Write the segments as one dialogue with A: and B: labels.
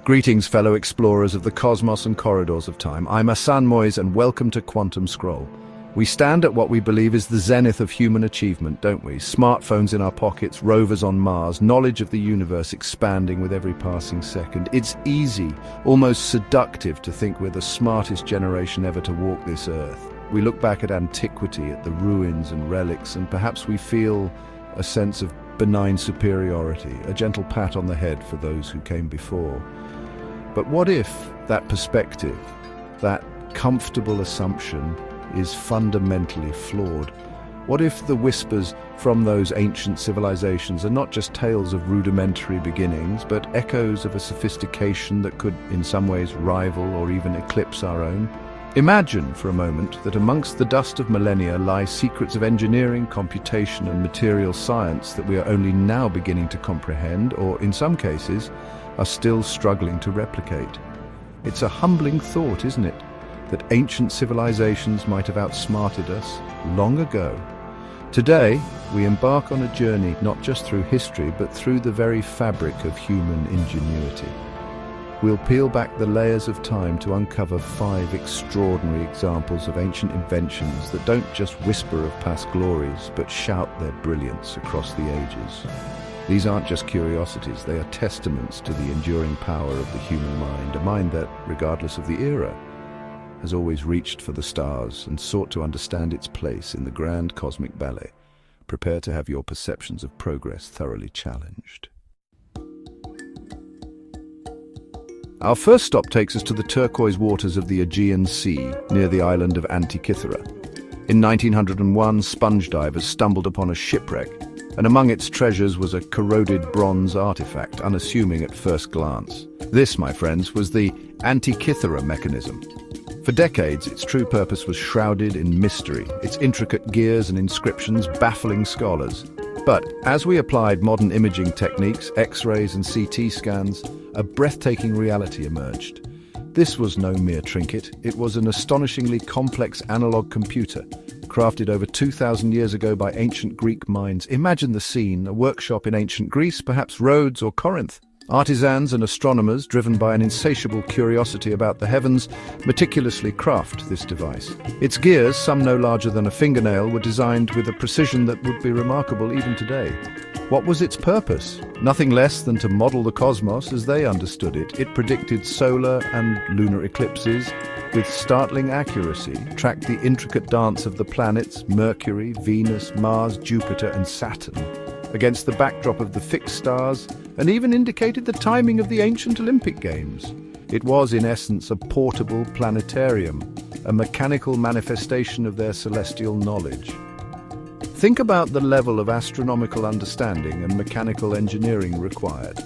A: Greetings, fellow explorers of the cosmos and corridors of time. I'm Hassan Moyes, and welcome to QuantumScroll. We stand at what we believe is the zenith of human achievement, don't we? Smartphones in our pockets, rovers on Mars, knowledge of the universe expanding with every passing second. It's easy, almost seductive, to think we're the smartest generation ever to walk this earth. We look back at antiquity, at the ruins and relics, and perhaps we feel a sense of benign superiority, a gentle pat on the head for those who came before. But what if that perspective, that comfortable assumption, is fundamentally flawed? What if the whispers from those ancient civilizations are not just tales of rudimentary beginnings, but echoes of a sophistication that could, in some ways, rival or even eclipse our own? Imagine for a moment that amongst the dust of millennia lie secrets of engineering, computation, and material science that we are only now beginning to comprehend, or in some cases, are still struggling to replicate. It's a humbling thought, isn't it, that ancient civilizations might have outsmarted us long ago. Today, we embark on a journey not just through history, but through the very fabric of human ingenuity. We'll peel back the layers of time to uncover 5 extraordinary examples of ancient inventions that don't just whisper of past glories, but shout their brilliance across the ages. These aren't just curiosities, they are testaments to the enduring power of the human mind, a mind that, regardless of the era, has always reached for the stars and sought to understand its place in the grand cosmic ballet. Prepare to have your perceptions of progress thoroughly challenged. Our first stop takes us to the turquoise waters of the Aegean Sea, near the island of Antikythera. In 1901, sponge divers stumbled upon a shipwreck, and among its treasures was a corroded bronze artifact, unassuming at first glance. This, my friends, was the Antikythera mechanism. For decades, its true purpose was shrouded in mystery, its intricate gears and inscriptions baffling scholars. But as we applied modern imaging techniques, X-rays and CT scans, a breathtaking reality emerged. This was no mere trinket, it was an astonishingly complex analog computer, crafted over 2,000 years ago by ancient Greek minds. Imagine the scene, a workshop in ancient Greece, perhaps Rhodes or Corinth. Artisans and astronomers, driven by an insatiable curiosity about the heavens, meticulously craft this device. Its gears, some no larger than a fingernail, were designed with a precision that would be remarkable even today. What was its purpose? Nothing less than to model the cosmos as they understood it. It predicted solar and lunar eclipses with startling accuracy, tracked the intricate dance of the planets, Mercury, Venus, Mars, Jupiter, and Saturn, against the backdrop of the fixed stars, and even indicated the timing of the ancient Olympic Games. It was, in essence, a portable planetarium, a mechanical manifestation of their celestial knowledge. Think about the level of astronomical understanding and mechanical engineering required.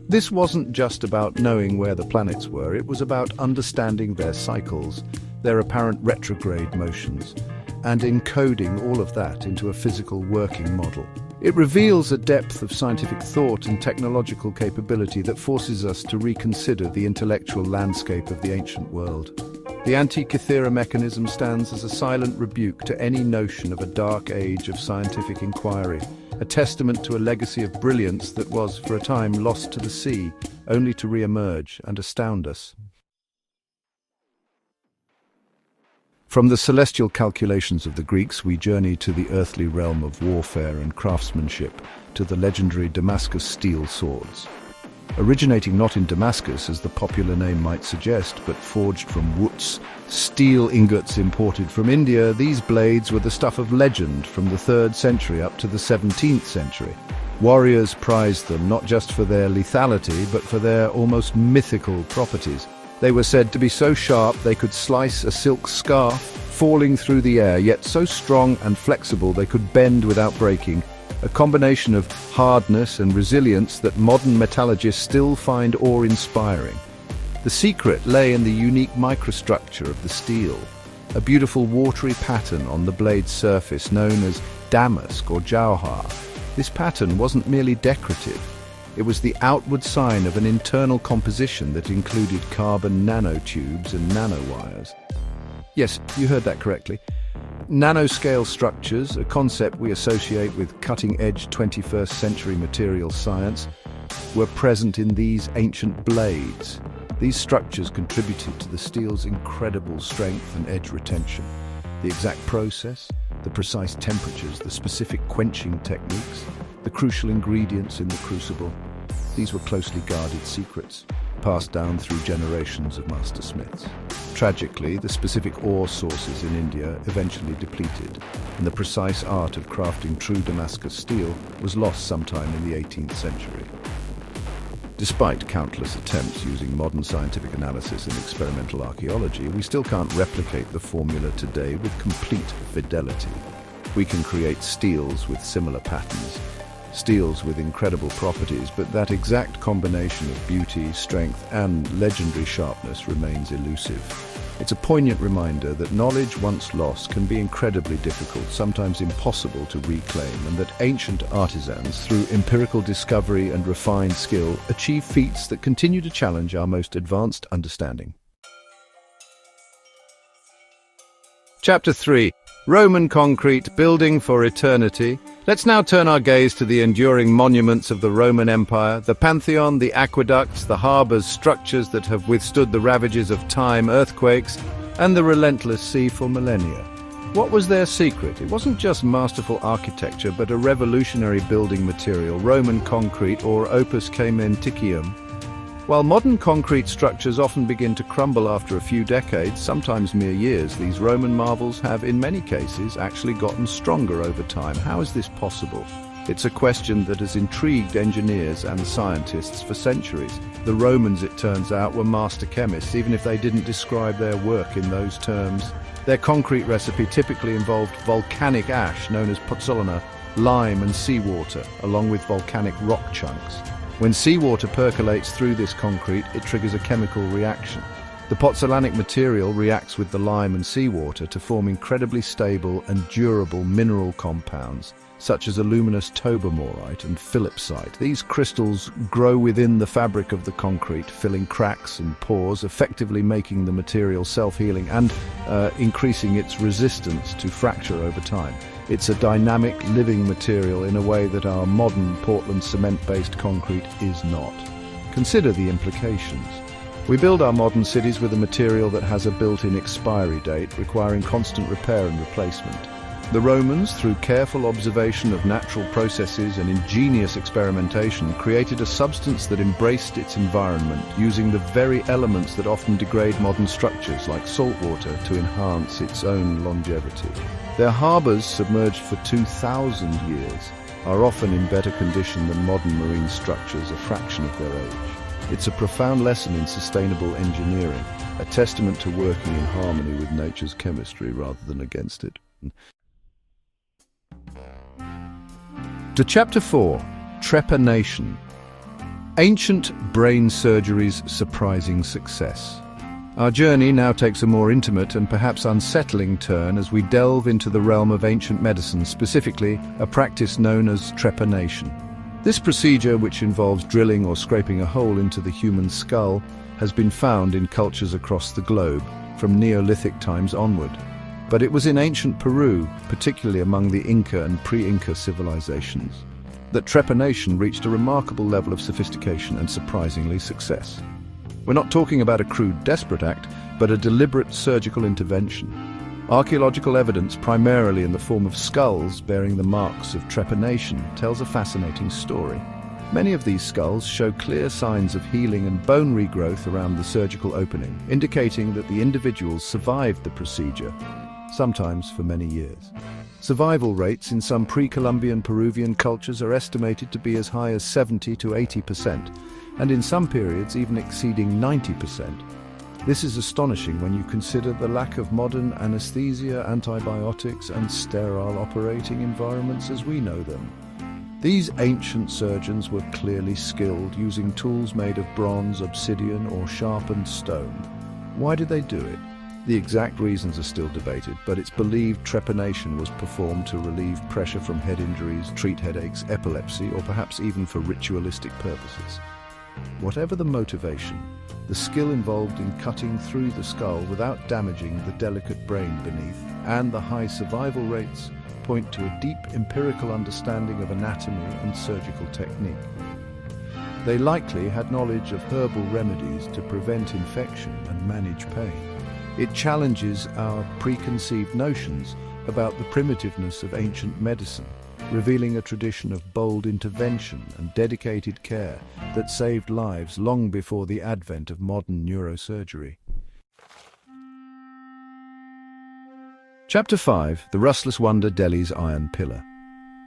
A: This wasn't just about knowing where the planets were, it was about understanding their cycles, their apparent retrograde motions, and encoding all of that into a physical working model. It reveals a depth of scientific thought and technological capability that forces us to reconsider the intellectual landscape of the ancient world. The Antikythera mechanism stands as a silent rebuke to any notion of a dark age of scientific inquiry, a testament to a legacy of brilliance that was, for a time, lost to the sea, only to re-emerge and astound us. From the celestial calculations of the Greeks, we journey to the earthly realm of warfare and craftsmanship, to the legendary Damascus steel swords. Originating not in Damascus, as the popular name might suggest, but forged from woods, steel ingots imported from India, these blades were the stuff of legend from the 3rd century up to the 17th century. Warriors prized them not just for their lethality, but for their almost mythical properties. They were said to be so sharp they could slice a silk scarf, falling through the air, yet so strong and flexible they could bend without breaking, a combination of hardness and resilience that modern metallurgists still find awe-inspiring. The secret lay in the unique microstructure of the steel, a beautiful watery pattern on the blade's surface known as damask or jauhar. This pattern wasn't merely decorative. It was the outward sign of an internal composition that included carbon nanotubes and nanowires. Yes, you heard that correctly. Nanoscale structures, a concept we associate with cutting-edge 21st century material science, were present in these ancient blades. These structures contributed to the steel's incredible strength and edge retention. The exact process, the precise temperatures, the specific quenching techniques, the crucial ingredients in the crucible, these were closely guarded secrets, passed down through generations of master smiths. Tragically, the specific ore sources in India eventually depleted, and the precise art of crafting true Damascus steel was lost sometime in the 18th century. Despite countless attempts using modern scientific analysis and experimental archaeology, we still can't replicate the formula today with complete fidelity. We can create steels with similar patterns, steels with incredible properties, but that exact combination of beauty, strength, and legendary sharpness remains elusive. It's a poignant reminder that knowledge once lost can be incredibly difficult, sometimes impossible to reclaim, and that ancient artisans, through empirical discovery and refined skill, achieve feats that continue to challenge our most advanced understanding. Chapter 3. Roman concrete, building for eternity. Let's now turn our gaze to the enduring monuments of the Roman Empire, the Pantheon, the aqueducts, the harbours, structures that have withstood the ravages of time, earthquakes, and the relentless sea for millennia. What was their secret? It wasn't just masterful architecture, but a revolutionary building material, Roman concrete, or opus caementicium. While modern concrete structures often begin to crumble after a few decades, sometimes mere years, these Roman marvels have, in many cases, actually gotten stronger over time. How is this possible? It's a question that has intrigued engineers and scientists for centuries. The Romans, it turns out, were master chemists, even if they didn't describe their work in those terms. Their concrete recipe typically involved volcanic ash, known as pozzolana, lime and seawater, along with volcanic rock chunks. When seawater percolates through this concrete, it triggers a chemical reaction. The pozzolanic material reacts with the lime and seawater to form incredibly stable and durable mineral compounds, such as aluminous tobermorite and philipsite. These crystals grow within the fabric of the concrete, filling cracks and pores, effectively making the material self-healing and increasing its resistance to fracture over time. It's a dynamic, living material in a way that our modern Portland cement-based concrete is not. Consider the implications. We build our modern cities with a material that has a built-in expiry date, requiring constant repair and replacement. The Romans, through careful observation of natural processes and ingenious experimentation, created a substance that embraced its environment, using the very elements that often degrade modern structures, like salt water, to enhance its own longevity. Their harbours, submerged for 2,000 years, are often in better condition than modern marine structures, a fraction of their age. It's a profound lesson in sustainable engineering, a testament to working in harmony with nature's chemistry rather than against it. To Chapter 4, Trepanation. Ancient brain surgery's surprising success. Our journey now takes a more intimate and perhaps unsettling turn as we delve into the realm of ancient medicine, specifically a practice known as trepanation. This procedure, which involves drilling or scraping a hole into the human skull, has been found in cultures across the globe, from Neolithic times onward. But it was in ancient Peru, particularly among the Inca and pre-Inca civilizations, that trepanation reached a remarkable level of sophistication and surprisingly success. We're not talking about a crude, desperate act, but a deliberate surgical intervention. Archaeological evidence, primarily in the form of skulls bearing the marks of trepanation, tells a fascinating story. Many of these skulls show clear signs of healing and bone regrowth around the surgical opening, indicating that the individuals survived the procedure, sometimes for many years. Survival rates in some pre-Columbian Peruvian cultures are estimated to be as high as 70 to 80%, and in some periods even exceeding 90%. This is astonishing when you consider the lack of modern anesthesia, antibiotics, and sterile operating environments as we know them. These ancient surgeons were clearly skilled, using tools made of bronze, obsidian, or sharpened stone. Why did they do it? The exact reasons are still debated, but it's believed trepanation was performed to relieve pressure from head injuries, treat headaches, epilepsy, or perhaps even for ritualistic purposes. Whatever the motivation, the skill involved in cutting through the skull without damaging the delicate brain beneath, and the high survival rates, point to a deep empirical understanding of anatomy and surgical technique. They likely had knowledge of herbal remedies to prevent infection and manage pain. It challenges our preconceived notions about the primitiveness of ancient medicine, revealing a tradition of bold intervention and dedicated care that saved lives long before the advent of modern neurosurgery. Chapter 5: The Rustless Wonder, Delhi's Iron Pillar.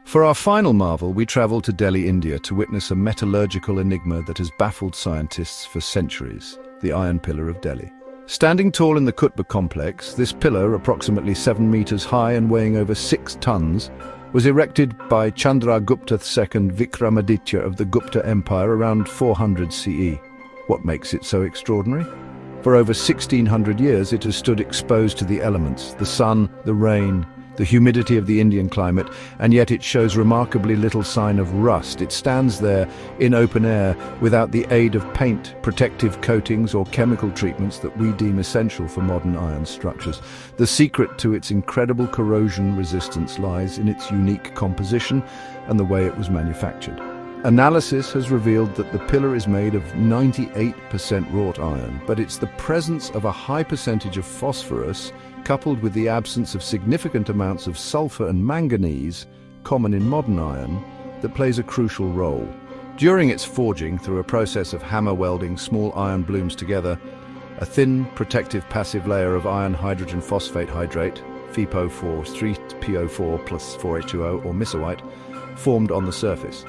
A: For our final marvel, we travel to Delhi, India, to witness a metallurgical enigma that has baffled scientists for centuries: the Iron Pillar of Delhi. Standing tall in the Qutb complex, this pillar, approximately 7 meters high and weighing over 6 tons, was erected by Chandragupta II Vikramaditya of the Gupta Empire around 400 CE. What makes it so extraordinary? For over 1600 years it has stood exposed to the elements, the sun, the rain, the humidity of the Indian climate, and yet it shows remarkably little sign of rust. It stands there in open air without the aid of paint, protective coatings or chemical treatments that we deem essential for modern iron structures. The secret to its incredible corrosion resistance lies in its unique composition and the way it was manufactured. Analysis has revealed that the pillar is made of 98% wrought iron, but it's the presence of a high percentage of phosphorus coupled with the absence of significant amounts of sulfur and manganese, common in modern iron, that plays a crucial role. During its forging, through a process of hammer welding small iron blooms together, a thin, protective passive layer of iron hydrogen phosphate hydrate, FePO4, 3PO4 plus 4H2O, or misoite, formed on the surface.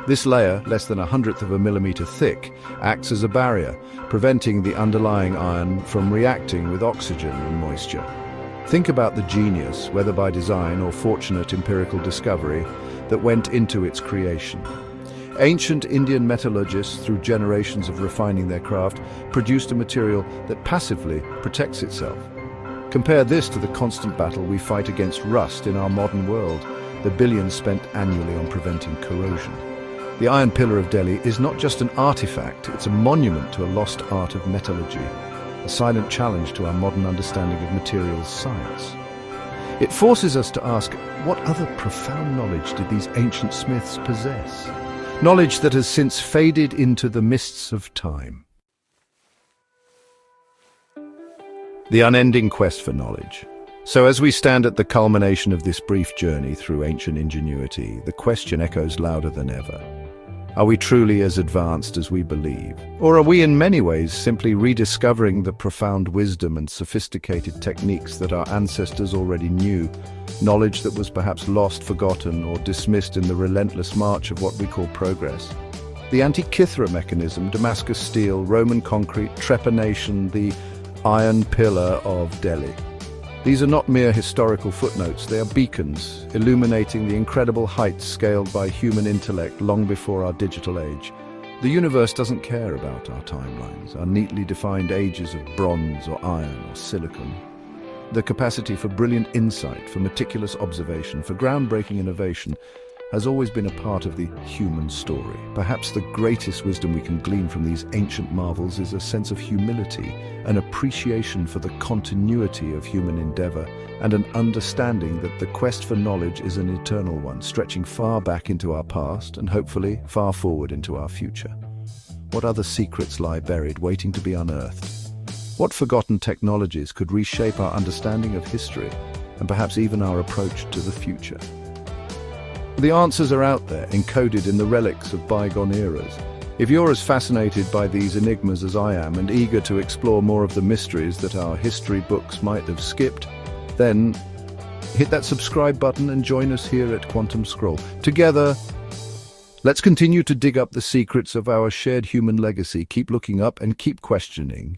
A: This layer, less than 1/100 of a millimeter thick, acts as a barrier, preventing the underlying iron from reacting with oxygen and moisture. Think about the genius, whether by design or fortunate empirical discovery, that went into its creation. Ancient Indian metallurgists, through generations of refining their craft, produced a material that passively protects itself. Compare this to the constant battle we fight against rust in our modern world, the billions spent annually on preventing corrosion. The Iron Pillar of Delhi is not just an artifact, it's a monument to a lost art of metallurgy, a silent challenge to our modern understanding of materials science. It forces us to ask, what other profound knowledge did these ancient smiths possess? Knowledge that has since faded into the mists of time. The unending quest for knowledge. So as we stand at the culmination of this brief journey through ancient ingenuity, the question echoes louder than ever. Are we truly as advanced as we believe? Or are we in many ways simply rediscovering the profound wisdom and sophisticated techniques that our ancestors already knew, knowledge that was perhaps lost, forgotten, or dismissed in the relentless march of what we call progress? The Antikythera mechanism, Damascus steel, Roman concrete, trepanation, the Iron Pillar of Delhi. These are not mere historical footnotes, they are beacons, illuminating the incredible heights scaled by human intellect long before our digital age. The universe doesn't care about our timelines, our neatly defined ages of bronze or iron or silicon. The capacity for brilliant insight, for meticulous observation, for groundbreaking innovation has always been a part of the human story. Perhaps the greatest wisdom we can glean from these ancient marvels is a sense of humility, an appreciation for the continuity of human endeavor, and an understanding that the quest for knowledge is an eternal one, stretching far back into our past and hopefully far forward into our future. What other secrets lie buried, waiting to be unearthed? What forgotten technologies could reshape our understanding of history and perhaps even our approach to the future? The answers are out there, encoded in the relics of bygone eras. If you're as fascinated by these enigmas as I am and eager to explore more of the mysteries that our history books might have skipped, then hit that subscribe button and join us here at QuantumScroll. Together, let's continue to dig up the secrets of our shared human legacy. Keep looking up and keep questioning.